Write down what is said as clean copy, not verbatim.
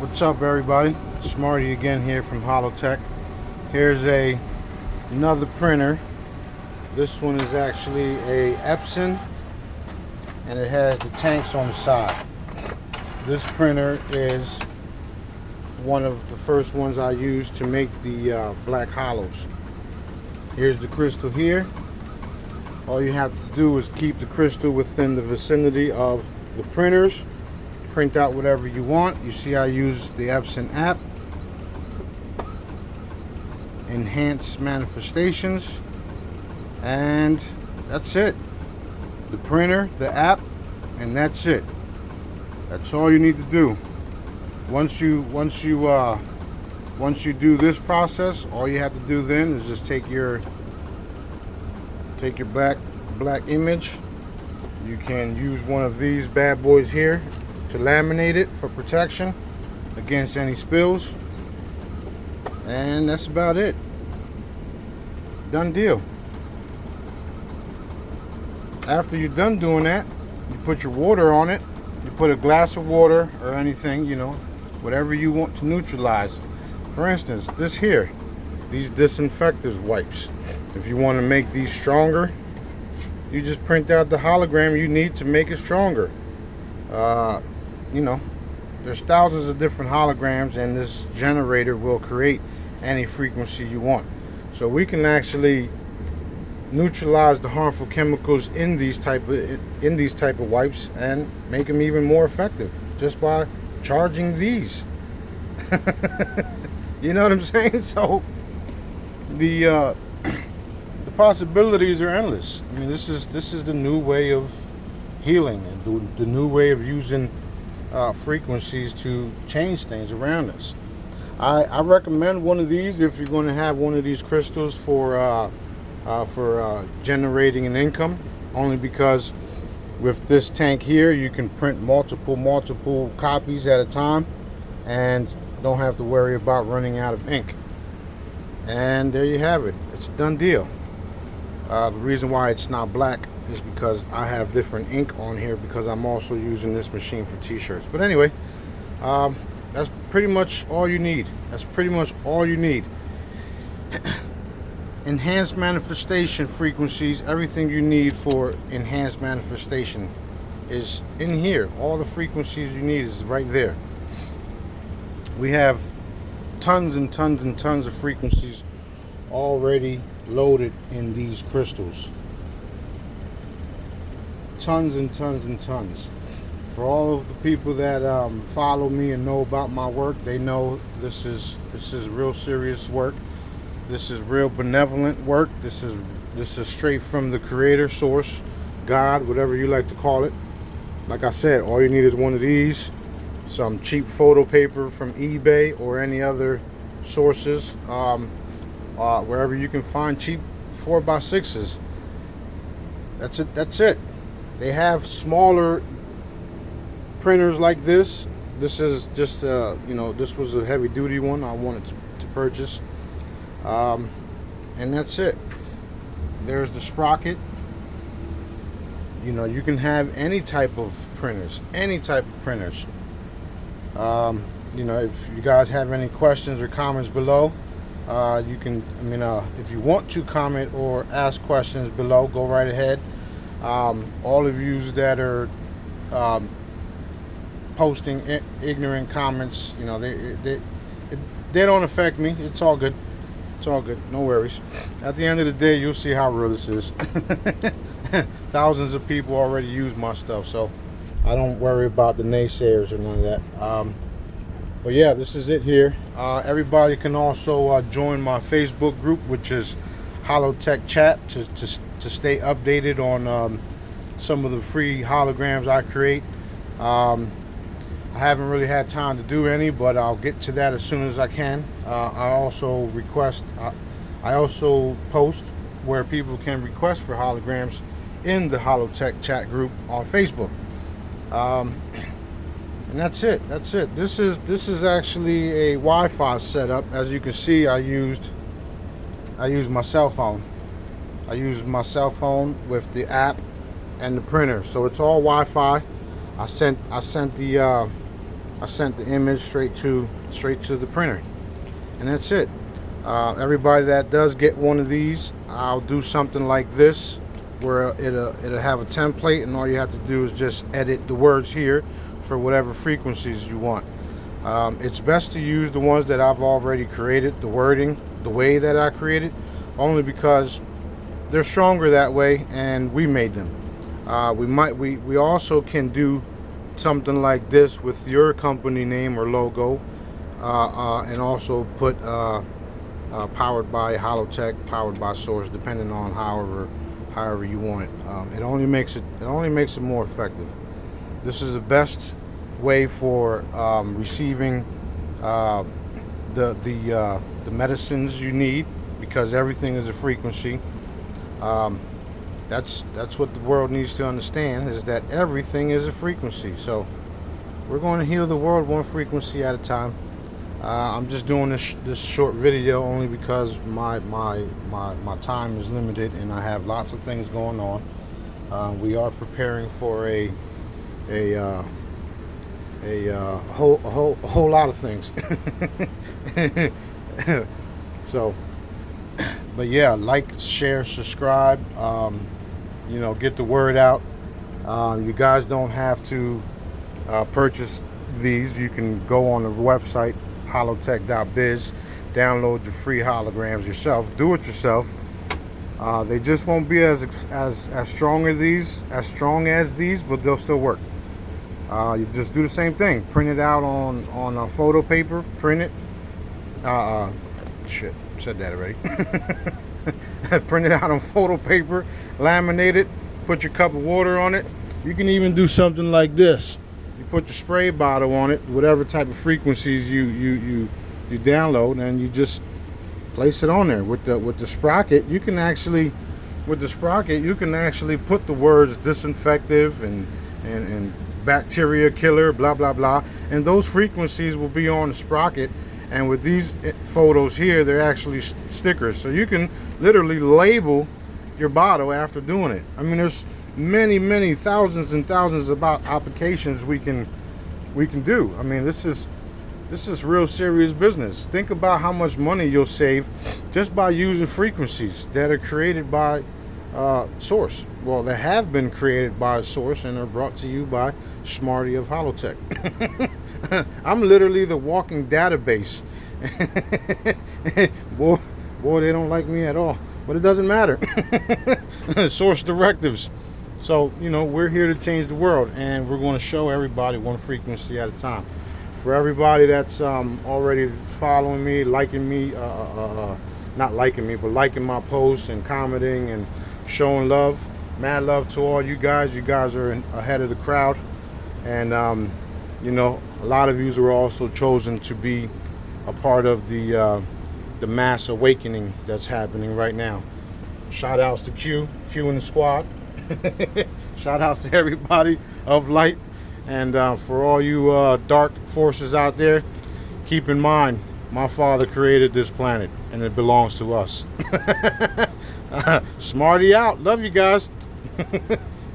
What's up, everybody? Smarty again here from Holotech. Here's another printer. This one is actually a Epson, and it has the tanks on the side. This printer is one of the first ones I used to make the black hollows. Here's the crystal here. All you have to do is keep the crystal within the vicinity of the printers. Print out whatever you want. You see I use the Epson app. Enhance manifestations. And that's it. The printer, the app, and that's it. That's all you need to do. Once you do this process, all you have to do then is just take your black image. You can use one of these bad boys here to laminate it for protection against any spills, and that's about it. Done deal. After you're done doing that, you put your water on it. You put a glass of water or anything, whatever you want to neutralize. For instance, this here, these disinfectant wipes. If you want to make these stronger, you just print out the hologram you need to make it stronger. There's thousands of different holograms, and this generator will create any frequency you want. So we can actually neutralize the harmful chemicals in these type of wipes and make them even more effective just by charging these. You know what I'm saying? So the possibilities are endless. I mean, this is the new way of healing, and the new way of using frequencies to change things around us. I recommend one of these if you're going to have one of these crystals for generating an income, only because with this tank here you can print multiple copies at a time and don't have to worry about running out of ink. And there you have it. It's a done deal. The reason why it's not black is because I have different ink on here, because I'm also using this machine for t-shirts. But anyway, that's pretty much all you need. Enhanced manifestation frequencies, everything you need for enhanced manifestation is in here. All the frequencies you need is right there. We have tons and tons and tons of frequencies already loaded in these crystals. Tons and tons and tons. For all of the people that follow me and know about my work, they know this is real serious work. This is real benevolent work. This is straight from the creator, source, God, whatever you like to call it. Like I said, all you need is one of these, some cheap photo paper from eBay or any other sources, wherever you can find cheap 4x6s. That's it. They have smaller printers like this. This is just this was a heavy duty one I wanted to purchase. And that's it. There's the sprocket. You can have any type of printers. If you guys have any questions or comments below, you can, if you want to comment or ask questions below, go right ahead. All of you that are posting ignorant comments, they don't affect me. It's all good. No worries. At the end of the day, you'll see how real this is. Thousands of people already use my stuff, so I don't worry about the naysayers or none of that. But yeah, this is it here. Everybody can also join my Facebook group, which is Holotech Chat, to stay updated on some of the free holograms I create. I haven't really had time to do any, but I'll get to that as soon as I can. I also post where people can request for holograms in the Holotech chat group on Facebook. And that's it. This is actually a Wi-Fi setup. As you can see, I used my cell phone. I used my cell phone with the app and the printer, so it's all Wi-Fi. I sent the I sent the image straight to the printer, and that's it. Everybody that does get one of these, I'll do something like this where it'll have a template, and all you have to do is just edit the words here for whatever frequencies you want. It's best to use the ones that I've already created, the wording the way that I created, only because they're stronger that way, and we made them. We also can do something like this with your company name or logo, and also put powered by Holotech, powered by Source, depending on however you want it. It only makes it more effective. This is the best way for receiving the medicines you need, because everything is a frequency. That's what the world needs to understand, is that everything is a frequency. So we're going to heal the world one frequency at a time. I'm just doing this short video only because my time is limited and I have lots of things going on. We are preparing for a whole lot of things. So, but yeah, like, share, subscribe. Get the word out. You guys don't have to purchase these. You can go on the website holotech.biz, download your free holograms yourself, do it yourself. They just won't be as strong as these, but they'll still work. You just do the same thing, print it out on a photo paper, print it, shit, said that already. Print it out on photo paper, laminate it, put your cup of water on it. You can even do something like this. You put your spray bottle on it, whatever type of frequencies you download, and you just place it on there with the sprocket. You can actually put the words disinfective and bacteria killer, blah blah blah, and those frequencies will be on the sprocket. And with these photos here, they're actually stickers, so you can literally label your bottle after doing it. I mean, there's many thousands and thousands of applications we can do. I mean, this is real serious business. Think about how much money you'll save just by using frequencies that are created by Source. Well, they have been created by Source and are brought to you by Smarty of Holotech. I'm literally the walking database. boy, they don't like me at all, but it doesn't matter. Source directives. So, we're here to change the world, and we're going to show everybody one frequency at a time. For everybody that's already following me, liking me, not liking me, but liking my posts and commenting and showing love, mad love to all you guys. You guys are ahead of the crowd, and a lot of you were also chosen to be a part of the mass awakening that's happening right now. Shout outs to Q and the squad. Shout outs to everybody of light, and for all you dark forces out there, keep in mind, my father created this planet and it belongs to us. Smarty out. Love you guys.